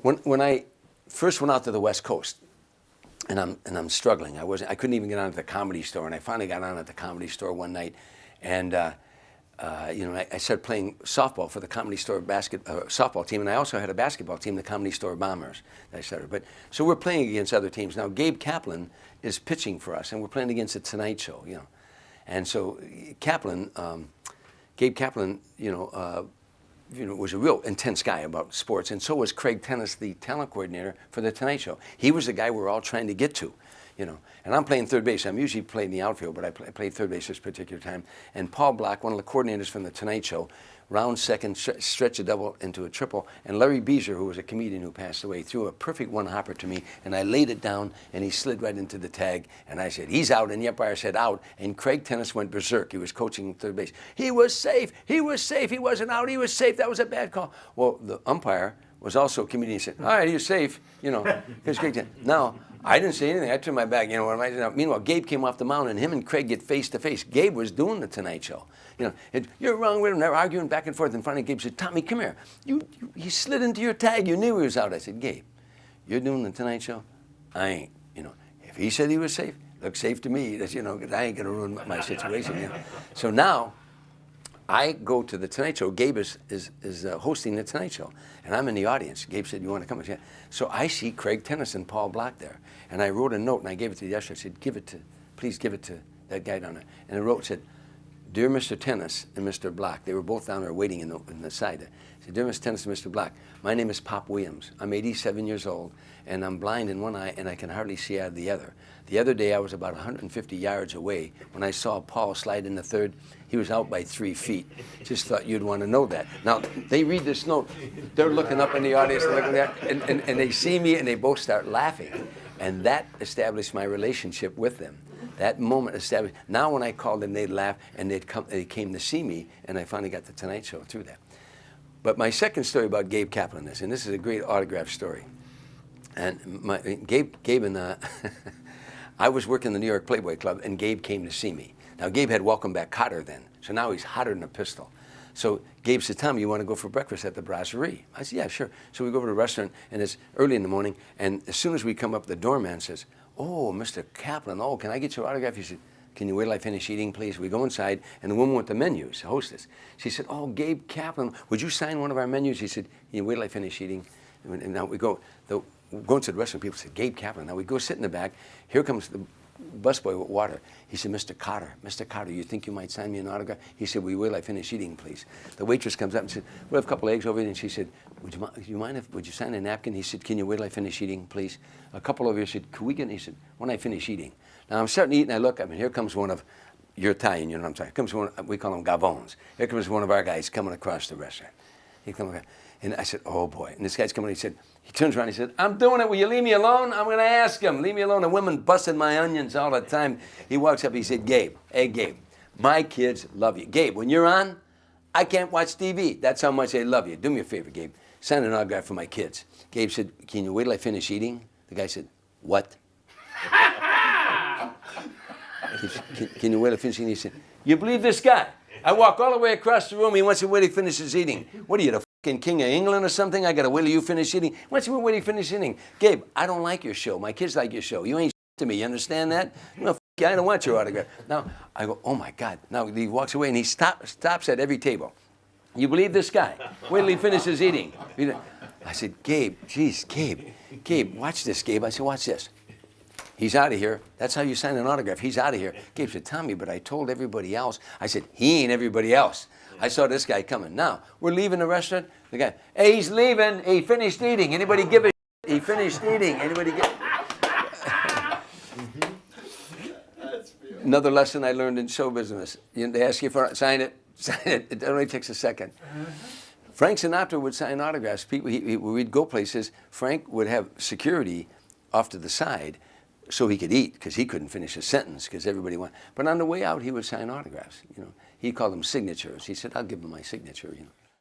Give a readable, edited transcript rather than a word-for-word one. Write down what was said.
when I first went out to the West Coast, and I'm struggling. I couldn't even get on at the Comedy Store, and I finally got on at the Comedy Store one night, and I started playing softball for the Comedy Store softball team, and I also had a basketball team, the Comedy Store Bombers, that I started. But so we're playing against other teams now. Gabe Kaplan is pitching for us, and we're playing against the Tonight Show, and so Gabe Kaplan, was a real intense guy about sports, and so was Craig Tennis, the talent coordinator for the Tonight Show. He was the guy we're all trying to get to, And I'm playing third base. I'm usually playing the outfield, but I played third base this particular time. And Paul Black, one of the coordinators from the Tonight Show, round second, stretch a double into a triple. And Larry Beezer, who was a comedian who passed away, threw a perfect one-hopper to me, and I laid it down, and he slid right into the tag. And I said, he's out, and the umpire said out. And Craig Tennis went berserk. He was coaching third base. He was safe. He was safe. He wasn't out. He was safe. That was a bad call. Well, the umpire was also a comedian. He said, all right, you're safe, because Craig Tennis. Now, I didn't say anything. I turned my back. Meanwhile, Gabe came off the mound, and him and Craig get face to face. Gabe was doing the Tonight Show. You're wrong with him. They're arguing back and forth. And finally, Gabe said, Tommy, come here. He slid into your tag. You knew he was out. I said, Gabe, you're doing the Tonight Show? I ain't. If he said he was safe, looks safe to me. That's, 'cause I ain't going to ruin my situation. So now, I go to the Tonight Show. Gabe is hosting the Tonight Show, and I'm in the audience. Gabe said, you want to come? Yeah. So I see Craig Tennis and Paul Black there, and I wrote a note, and I gave it to the usher. I said, please give it to that guy down there. And I wrote, said, Dear Mr. Tennis and Mr. Black, they were both down there waiting in the side. I said, Dear Mr. Tennis and Mr. Black, my name is Pop Williams. I'm 87 years old, and I'm blind in one eye, and I can hardly see out of the other. The other day, I was about 150 yards away when I saw Paul slide in the third. He was out by 3 feet. Just thought you'd want to know that. Now, they read this note. They're looking up in the audience, and they see me, and they both start laughing. And that established my relationship with them. That moment established. Now, when I called them, they'd laugh, and they came to see me, and I finally got the Tonight Show through that. But my second story about Gabe Kaplan is, and this is a great autograph story. And Gabe and I was working the New York Playboy Club, and Gabe came to see me. Now, Gabe had Welcome Back Kotter then, so now he's hotter than a pistol. So Gabe said, Tom, you want to go for breakfast at the Brasserie? I said, yeah, sure. So we go over to the restaurant, and it's early in the morning, and as soon as we come up, the doorman says, oh, Mr. Kaplan, can I get your autograph? He said, can you wait till I finish eating, please? We go inside, and the woman with the menus, the hostess, she said, oh, Gabe Kaplan, would you sign one of our menus? He said, can you wait till I finish eating? And now we go into the restaurant, people said, Gabe Kaplan. Now we go sit in the back. Here comes the busboy with water. He said, Mr. Kotter, you think you might sign me an autograph? He said, will you wait till I finish eating, please? The waitress comes up and said, we have a couple of eggs over here. And she said, would you sign a napkin? He said, can you wait till I finish eating, please? A couple over here said, can we get, he said, when I finish eating. Now I'm starting to eat, and I look up, and here comes one of, you're Italian, you know what I'm saying? Here comes one, we call them Gavons. Here comes one of our guys coming across the restaurant. He comes across, and I said, oh boy. And this guy's coming, he turns around, he said, I'm doing it, will you leave me alone? I'm gonna ask him, leave me alone. The women busting my onions all the time. He walks up, he said, Gabe, hey Gabe, my kids love you. Gabe, when you're on, I can't watch TV. That's how much they love you. Do me a favor, Gabe. Sign an autograph for my kids. Gabe said, can you wait till I finish eating? The guy said, what? Can you wait till I finish eating? He said, you believe this guy? I walk all the way across the room. He wants to wait till he finishes eating. What are you, the fucking king of England or something? I got to wait till you finish eating. He wants to wait till you finish eating. Gabe, I don't like your show. My kids like your show. You ain't to me. You understand that? No, I don't want your autograph. Now, I go, oh my God. Now he walks away and he stops at every table. You believe this guy? Wait till he finishes eating. I said, Gabe, geez, Gabe, watch this, Gabe. I said, watch this. He's out of here. That's how you sign an autograph. He's out of here. Gabe said, Tommy, but I told everybody else. I said, he ain't everybody else. I saw this guy coming. Now, we're leaving the restaurant. The guy, hey, he's leaving. He finished eating. Anybody give a shit? He finished eating. Anybody give... Another lesson I learned in show business. They ask you for sign it. It only takes a second. Frank Sinatra would sign autographs. People, we'd go places. Frank would have security off to the side so he could eat, because he couldn't finish a sentence because everybody wanted. But on the way out, he would sign autographs. He called them signatures. He said, I'll give him my signature.